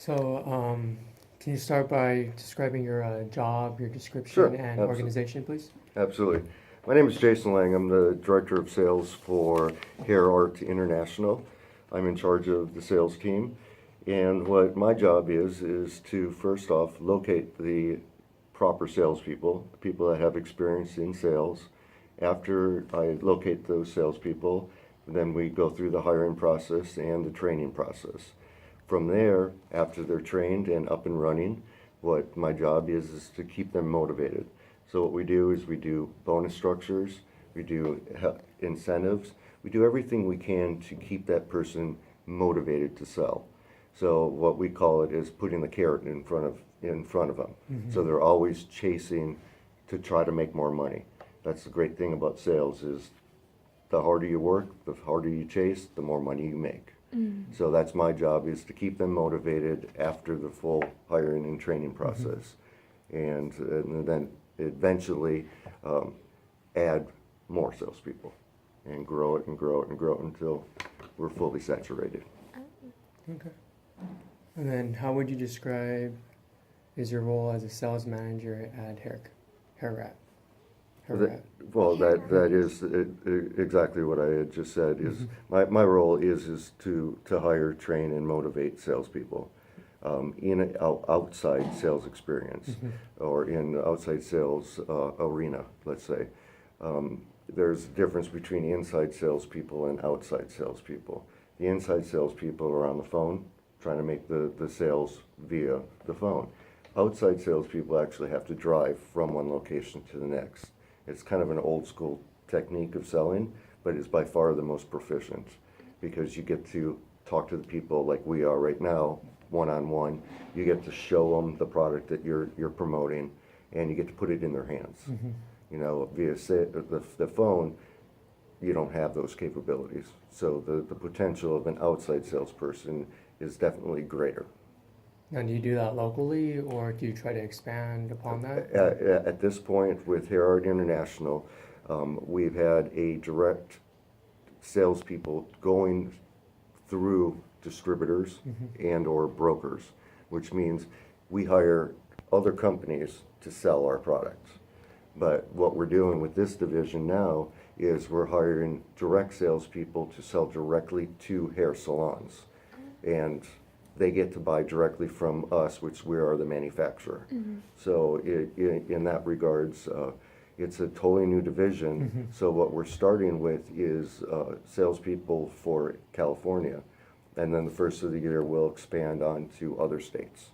So, can you start by describing your job, your Sure, description, and absolutely. organization, please? Absolutely. My name is Jason Lang. I'm the Director of Sales for Hair Art International. I'm in charge of the sales team. And what my job is to first off locate the proper salespeople, the people that have experience in sales. After I locate those salespeople, then we go through the hiring process and the training process. From there, after they're trained and up and running, what my job is to keep them motivated. So what we do is we do bonus structures, we do incentives, we do everything we can to keep that person motivated to sell. So what we call it is putting the carrot in front of them. So they're always chasing to try to make more money. That's the great thing about sales is the harder you work, the harder you chase, the more money you make. So that's my job is to keep them motivated after the full hiring and training process. And then eventually add more salespeople and grow it and grow it and grow it until we're fully saturated. Okay. And then, how would you describe is your role as a sales manager at Hair Rat? Well, that is exactly what I had just said. Is my role is to hire, train, and motivate salespeople in an outside sales experience or in outside sales arena. Let's say there's a difference between inside salespeople and outside salespeople. The inside salespeople are on the phone trying to make the sales via the phone. Outside salespeople actually have to drive from one location to the next. It's kind of an old school technique of selling, but it's by far the most proficient because you get to talk to the people like we are right now, one-on-one. You get to show them the product that you're promoting, and you get to put it in their hands. You know, via the phone, you don't have those capabilities. So the potential of an outside salesperson is definitely greater. Now, do you do that locally, or do you try to expand upon that? At this point, with Hair Art International, we've had a direct salespeople going through distributors and or brokers, which means we hire other companies to sell our products. But what we're doing with this division now is we're hiring direct salespeople to sell directly to hair salons. And they get to buy directly from us, which we are the manufacturer. So in that regards, it's a totally new division. So what we're starting with is salespeople for California. And then the first of the year, we'll expand on to other states.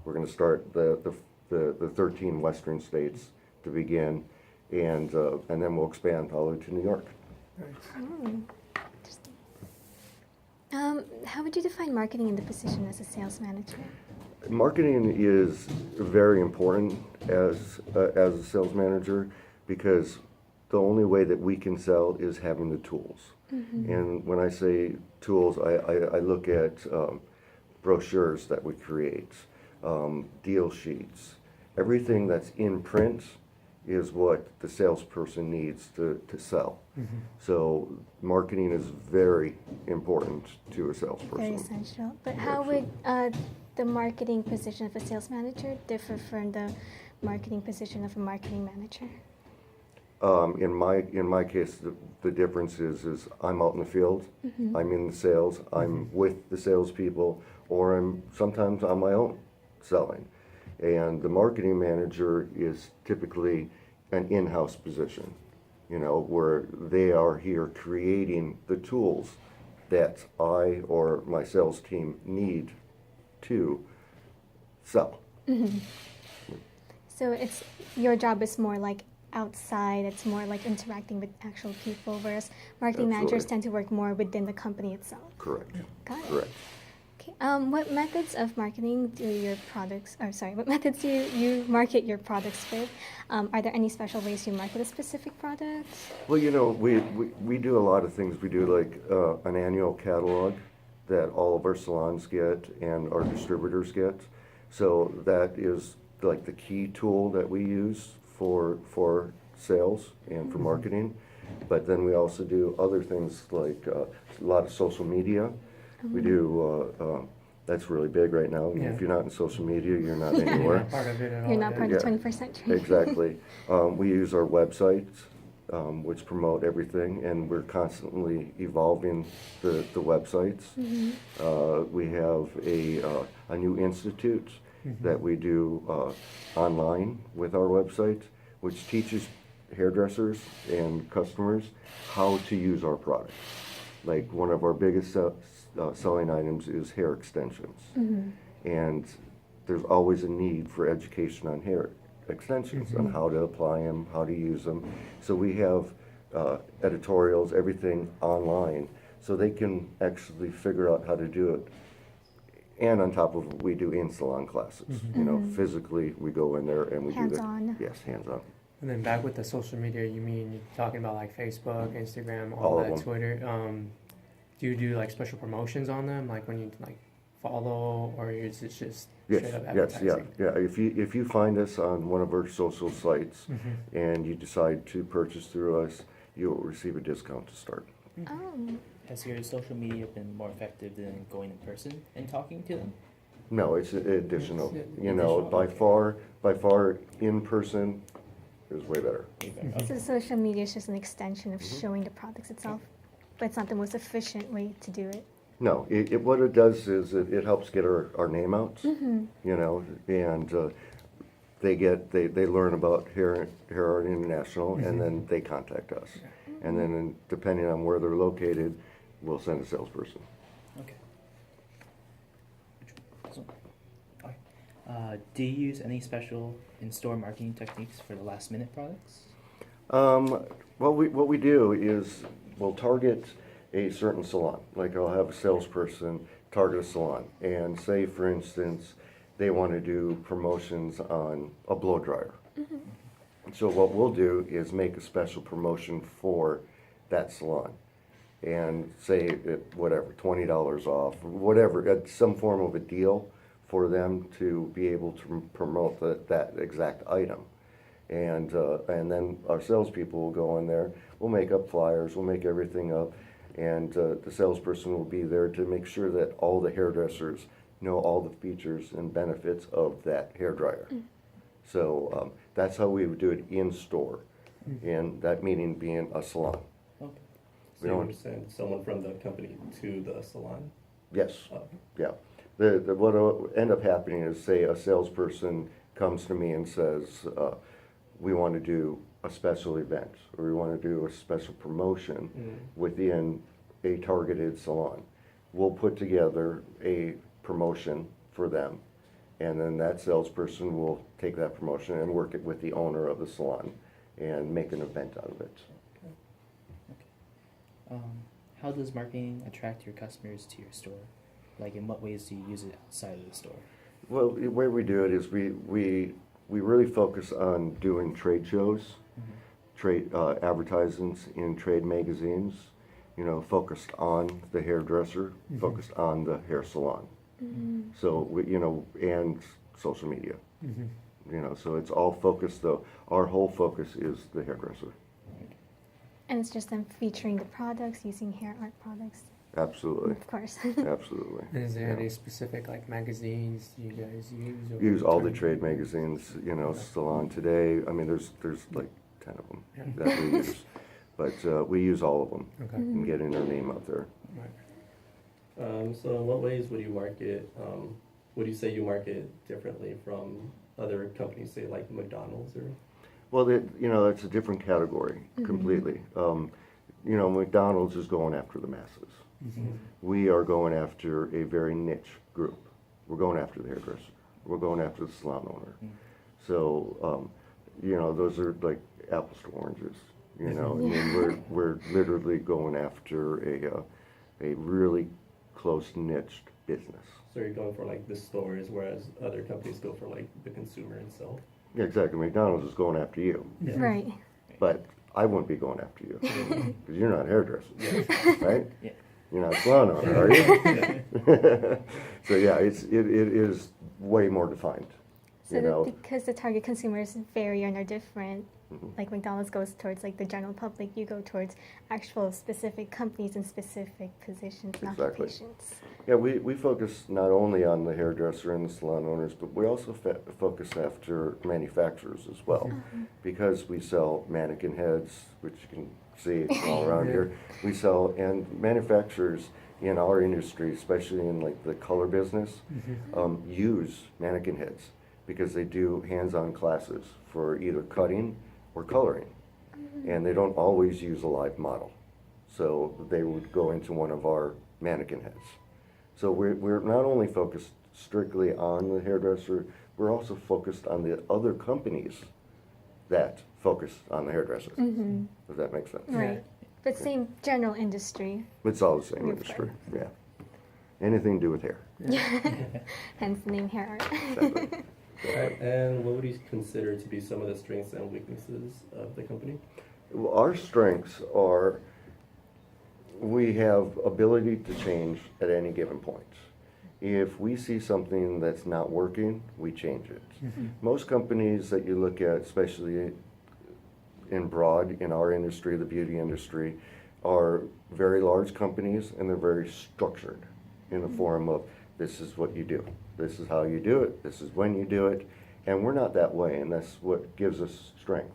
We're going to start the 13 western states to begin, and then we'll expand all the way to New York. Nice. How would you define marketing in the position as a sales manager? Marketing is very important as a sales manager because the only way that we can sell is having the tools. And when I say tools, I look at brochures that we create, deal sheets. Everything that's in print is what the salesperson needs to sell. So marketing is very important to a salesperson. Very essential. But how would the marketing position of a sales manager differ from the marketing position of a marketing manager? In my case, the difference is I'm out in the field, I'm in the sales, I'm with the salespeople, or I'm sometimes on my own selling. And the marketing manager is typically an in-house position, you know, where they are here creating the tools that I or my sales team need to sell. So it's your job is more like outside, it's more like interacting with actual people, whereas marketing managers tend to work more within the company itself. Correct. Got it. Correct. Okay. What methods of marketing do your products, or sorry, what methods do you market your products with? Are there any special ways you market a specific product? Well, you know, we do a lot of things. We do like an annual catalog that all of our salons get and our distributors get. So that is like the key tool that we use for sales and for marketing. But then we also do other things like a lot of social media. We do That's really big right now. Yeah. If you're not in social media, you're not You're anywhere. not part of it at all. You're not part of the Yeah. 21st century. Exactly. We use our website, which promote everything, and we're constantly evolving the websites. We have a new institute that we do online with our website, which teaches hairdressers and customers how to use our products. Like one of our biggest selling items is hair extensions. And there's always a need for education on hair extensions, on how to apply them, how to use them. So we have editorials, everything online, so they can actually figure out how to do it. And on top of it, we do in-salon classes. You know, physically, we go in there and we do Hands-on. Yes, hands-on. And then back with the social media, you mean you're talking about like Facebook, Instagram, All all of that, them. Twitter. Do you do like special promotions on them, like when you like follow, or is it just Yes, straight up yes, yeah, advertising? yeah. If you find us on one of our social sites and you decide to purchase through us, you will receive a discount to start. Oh, Has your social media been more effective than going in person and talking to them? No, it's additional. It's You know, additional. by far, in person is way better. so social media is just an extension of showing the products itself, but it's not the most efficient way to do it. No, what it does is it helps get our name out, you know, and they learn about Hair Art International, and then they contact us. And then depending on where they're located, we'll send a salesperson. Okay. So, do you use any special in-store marketing techniques for the last-minute products? What we do is we'll target a certain salon. Like I'll have a salesperson target a salon and say, for instance, they want to do promotions on a blow dryer. So what we'll do is make a special promotion for that salon and say whatever, $20 off, whatever, some form of a deal for them to be able to promote that exact item. And then our salespeople will go in there, we'll make up flyers, we'll make everything up, and the salesperson will be there to make sure that all the hairdressers know all the features and benefits of that hairdryer. So that's how we would do it in store, and that meaning being a salon. Okay. So you would send someone from the company to the salon? Yes, Oh, yeah. What will end up happening is, say, a salesperson comes to me and says, we want to do a special event, or we want to do a special promotion within a targeted salon. We'll put together a promotion for them, and then that salesperson will take that promotion and work it with the owner of the salon and make an event out of it. How does marketing attract your customers to your store? Like, in what ways do you use it outside of the store? Well, the way we do it is we really focus on doing trade shows, trade advertisements in trade magazines, you know, focused on the hairdresser, focused on the hair salon. So, you know, and social media. You know, so it's all focused, though. Our whole focus is the hairdresser. And it's just them featuring the products, using hair art products, Absolutely. of course. Absolutely. And is there Yeah. any specific like magazines you guys use? Or Use all the turn- trade magazines, you know, Salon Today. I mean, there's like 10 of them Yeah. that we use. But we use all of them Okay. and getting our name out there. Right. So in what ways would you market, would you say you market differently from other companies, say like McDonald's or? Well, you know, it's a different category completely. You know, McDonald's is going after the masses. We are going after a very niche group. We're going after the hairdresser. We're going after the salon owner. So, you know, those are like apples to oranges. You know, I mean, we're literally going after a really close niched business. So you're going for like the stores, whereas other companies go for like the consumer itself? Yeah, exactly. McDonald's is going after you, Right. but I wouldn't be going after you because you're not hairdressers, right? Yeah. You're not a salon owner, are you? So yeah, it is way more defined. So You know, because the target consumers vary and are different, Mhm. Like McDonald's goes towards like the general public, you go towards actual specific companies and specific positions and Exactly. occupations. Yeah, we focus not only on the hairdresser and the salon owners, but we also focus after manufacturers as well. Because we sell mannequin heads, which you can see all around Yeah. here. We sell, and manufacturers in our industry, especially in like the color business, use mannequin heads because they do hands-on classes for either cutting or coloring. And they don't always use a live model. So they would go into one of our mannequin heads. So we're not only focused strictly on the hairdresser, we're also focused on the other companies that focus on the hairdresser. Does that make sense? Right. But same general industry, It's all the same You're industry, yeah. Anything to do with hair. hence the name Hair Art. Exactly. Alright, and what would you consider to be some of the strengths and weaknesses of the company? Well, our strengths are we have ability to change at any given point. If we see something that's not working, we change it. Most companies that you look at, especially in broad, in our industry, the beauty industry, are very large companies and they're very structured in the form of this is what you do, this is how you do it, this is when you do it, and we're not that way, and that's what gives us strength.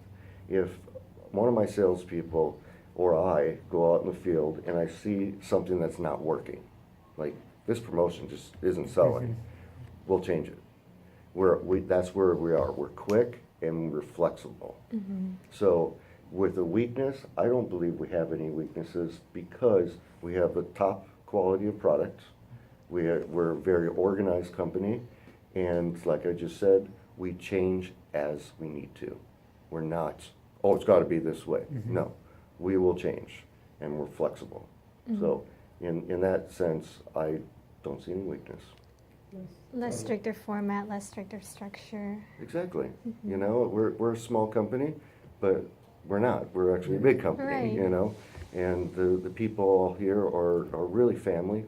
If one of my salespeople or I go out in the field and I see something that's not working, like this promotion just isn't selling, we'll change it. That's where we are. We're quick and we're flexible. So with a weakness, I don't believe we have any weaknesses because we have the top quality of product. We're a very organized company, and like I just said, we change as we need to. We're not, oh, it's got to be this way. No, we will change, and we're flexible. So in that sense, I don't see any weakness. Less stricter format, less stricter structure. Exactly. You know, we're a small company, but we're not. We're actually a big company, Right. you know? And the people here are really family.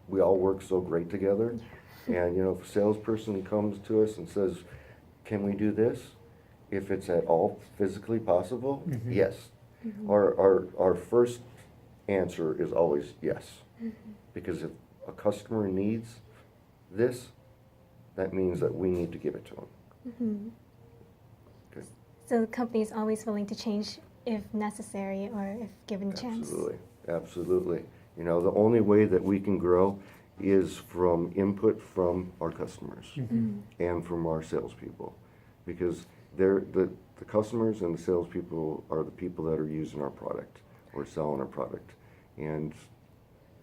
We all work so great together. And, you know, if a salesperson comes to us and says, can we do this? If it's at all physically possible, yes. Our first answer is always yes. Because if a customer needs this, that means that we need to give it to them. Okay. So the company is always willing to change if necessary or if given a chance. Absolutely, absolutely. You know, the only way that we can grow is from input from our customers and from our salespeople. Because the customers and the salespeople are the people that are using our product or selling our product. And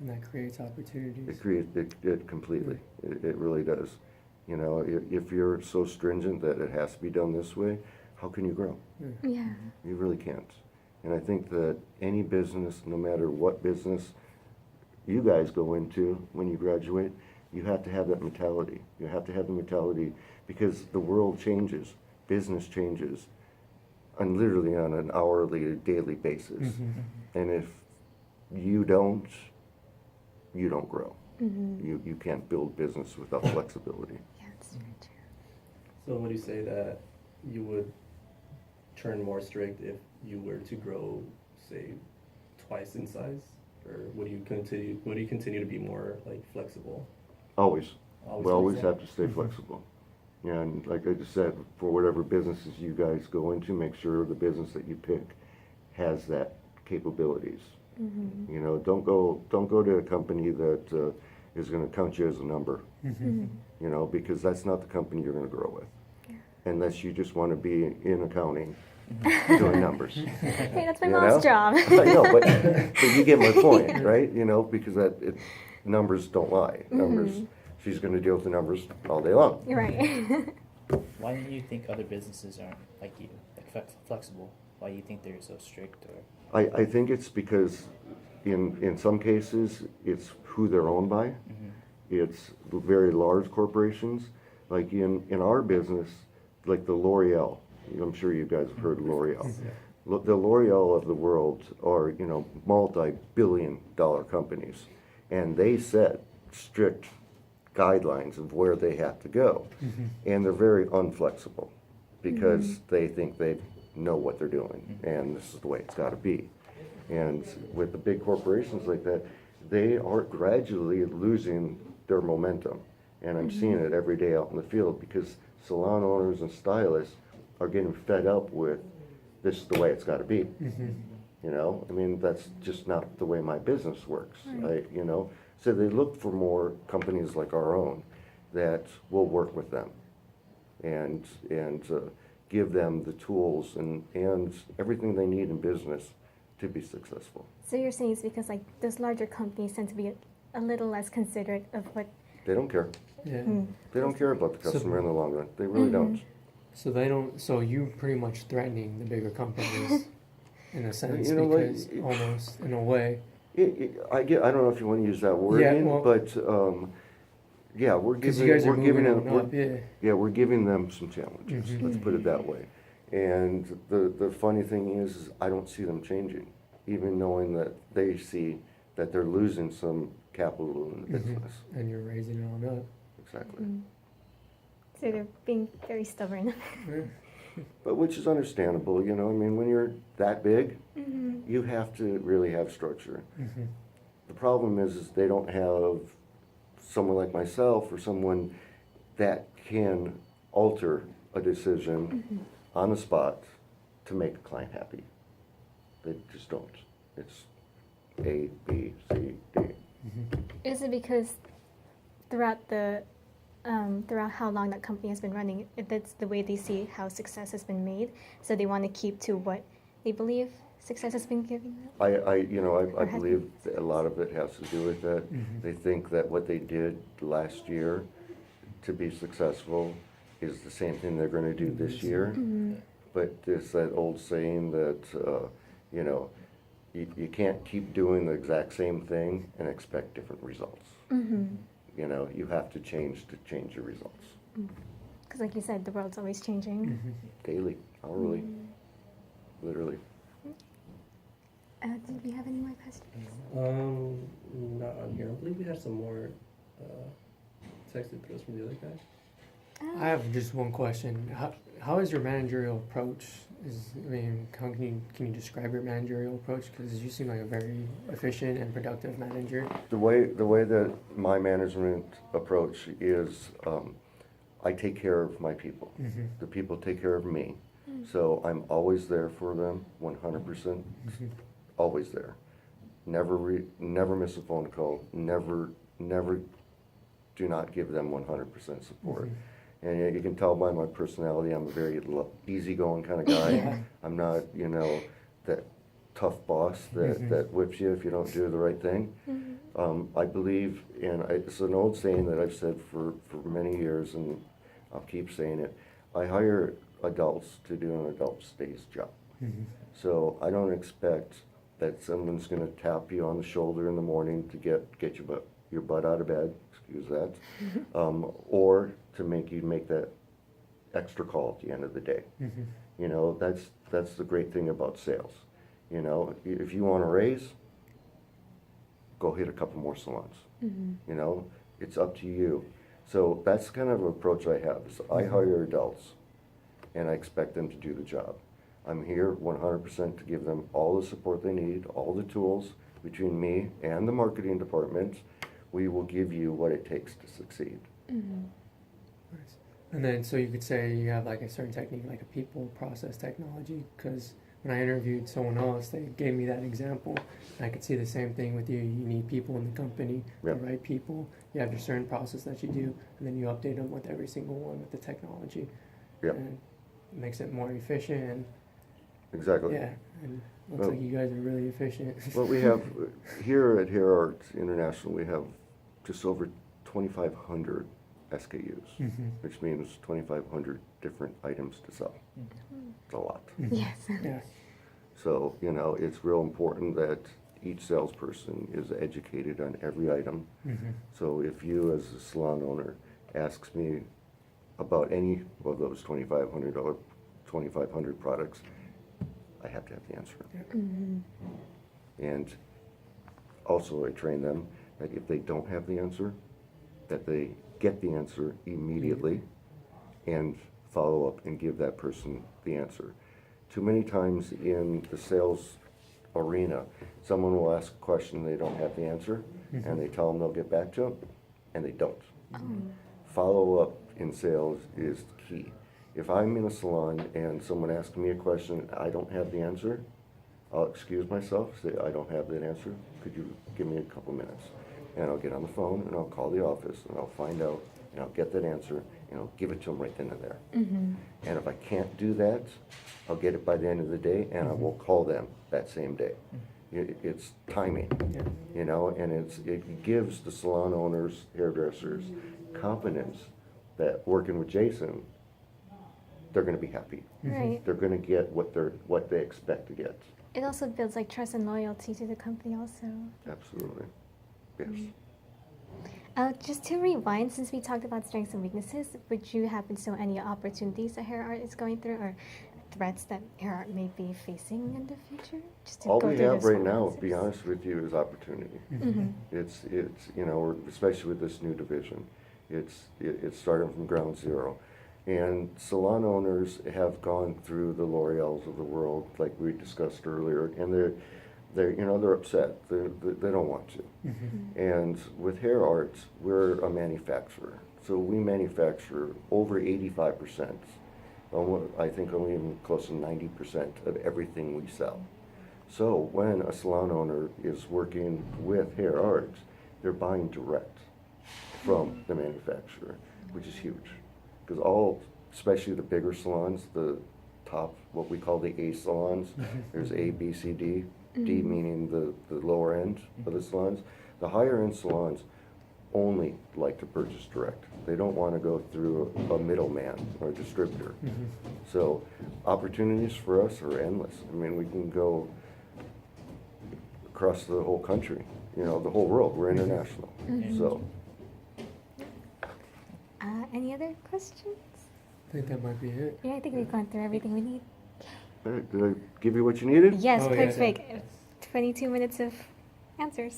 And that creates opportunities. it creates it completely. It really does. You know, if you're so stringent that it has to be done this way, how can you grow? Yeah. You really can't. And I think that any business, no matter what business you guys go into when you graduate, you have to have that mentality. You have to have the mentality because the world changes, business changes, and literally on an hourly, daily basis. And if you don't grow. You can't build business without flexibility. Yeah, it's very true. So would you say that you would turn more strict if you were to grow, say, twice in size? Or would you continue to be more like flexible? Always. Always We always be have to stay flexible. Yeah, and like I just said, for whatever businesses you guys go into, make sure the business that you pick has that capabilities. You know, don't go to a company that is going to count you as a number. You know, because that's not the company you're going to grow with, unless you just want to be in accounting doing numbers. Hey, that's my You mom's know? job. I know, but you get my point, right? You know, because numbers don't lie. Numbers. She's going to deal with the numbers all day long. You're right. Why do you think other businesses aren't like you, like flexible? Why do you think they're so strict? Or I think it's because in some cases it's who they're owned by. It's very large corporations. Like in our business, like the L'Oreal. I'm sure you guys have heard of L'Oreal. The L'Oreal of the world are, you know, multi-billion-dollar companies. And they set strict guidelines of where they have to go. And they're very unflexible because they think they've know what they're doing, and this is the way it's got to be. And with the big corporations like that, they are gradually losing their momentum. And I'm seeing it every day out in the field because salon owners and stylists are getting fed up with this is the way it's got to be. You know, I mean, that's just not the way my business works. You know, so they look for more companies like our own that will work with them and give them the tools and everything they need in business to be successful. So you're saying it's because like those larger companies tend to be a little less considerate of what. They don't care. Yeah. They don't care about the So- customer in the long run. They really don't. So they don't. So you pretty much threatening the bigger companies in a sense, You know what? because almost in a way. I don't know if you want to use that word, Yeah, well- but yeah, we're Because giving you guys are we're giving moving them on up, yeah. yeah, we're giving them some challenges. Mhm. Let's put it that way. And the funny thing is I don't see them changing, even knowing that they see that they're losing some capital in the Mhm. business. And you're raising it on up. Exactly. So they're being very stubborn. Yeah. But which is understandable, you know. I mean, when you're that big, you have to really have structure. Mhm. The problem is they don't have someone like myself or someone that can alter a decision on the spot to make a client happy. They just don't. It's A, B, C, D. Is it because throughout throughout how long that company has been running, that's the way they see how success has been made, so they want to keep to what they believe success has been giving them? I Or has believe that a lot of it has to do with that. Mhm. They think that what they did last year to be successful is the same thing they're gonna do this year. But there's that old saying that, you know, you can't keep doing the exact same thing and expect different results. You know, you have to change your results Because like you said, the world's always changing. Mhm. daily, hourly, literally. Did we have any more questions? Not on here. I believe we had some more texted to us from the other guy. I have just one question. How is your managerial approach? Can you describe your managerial approach? Because you seem like a very efficient and productive manager. The way that my management approach is, I take care of my people. Mm-hmm. The people take care of me. So I'm always there for them, 100%, always there. Never miss a phone call, never do not give them 100% support. And you can tell by my personality, I'm a very easygoing kind of guy. Yeah. I'm not, you know, that tough boss that whips you if you don't do the right thing. I believe, and it's an old saying that I've said for many years, and I'll keep saying it. I hire adults to do an adult day's job. So I don't expect that someone's going to tap you on the shoulder in the morning to get your butt out of bed, excuse that, or to make you make that extra call at the end of the day. You know, that's the great thing about sales. You know, if you want to raise, go hit a couple more salons. You know, it's up to you. So that's kind of an approach I have. Is I hire adults, and I expect them to do the job. I'm here 100% to give them all the support they need, all the tools. Between me and the marketing department, we will give you what it takes to succeed. Nice. And then, so you could say you have like a certain technique, like a people process technology, because when I interviewed someone else, they gave me that example. And I could see the same thing with you. You need people in the company, Yep. the right people. You have your certain process that you do, and then you update them with every single one with the technology. Yep. And it makes it more efficient. And Exactly. yeah, and looks Well- like you guys are really efficient. Well, we have, here at Hair Art International, we have just over 2,500 SKUs, Mhm. which means 2,500 different items to sell. It's a lot. Mhm. Yes. Yeah. So, you know, it's real important that each salesperson is educated on every item. Mhm. So if you, as a salon owner, asks me about any of those 2,500 products, I have to have the answer. And also I train them that if they don't have the answer, that they get the answer immediately and follow up and give that person the answer. too many times in the sales arena, someone will ask a question, they don't have the answer, and they tell them they'll get back to them, and they don't. Follow-up in sales is key. If I'm in a salon and someone asks me a question, I don't have the answer, I'll excuse myself, say, I don't have that answer, could you give me a couple minutes? And I'll get on the phone and I'll call the office and I'll find out and I'll get that answer and I'll give it to them right then and there. And if I can't do that, I'll get it by the end of the day and I will call them that same day. It's timing, Yeah. you know, and it gives the salon owners, hairdressers, confidence that working with Jason, they're gonna be happy. Right. They're gonna get what they expect to get. It also builds like trust and loyalty to the company also. Absolutely. Yes. Just to rewind, since we talked about strengths and weaknesses, would you happen to know any opportunities that Hair Art is going through or threats that Hair Art may be facing in the future? Just to All go we through have those right now, to answers. be honest with you, is opportunity. It's you know, especially with this new division, it's starting from ground zero. And salon owners have gone through the L'Oreals of the world, like we discussed earlier, and they're upset. They don't want to. And with Hair Arts, we're a manufacturer, so we manufacture over 85%. I think only even close to 90% of everything we sell. So when a salon owner is working with Hair Arts, they're buying direct from the manufacturer, which is huge. Because especially the bigger salons, the top, what we call the A salons, there's A, B, C, D, D meaning the lower end of the salons. The higher end salons only like to purchase direct. They don't want to go through a middleman or a distributor. So opportunities for us are endless. I mean, we can go across the whole country, you know, the whole world. We're international. So Any other questions? I think that might be it. Yeah, I think we've gone through everything we need. did I give you what you needed? Yes, Oh, yeah, perfect. 22 minutes of answers.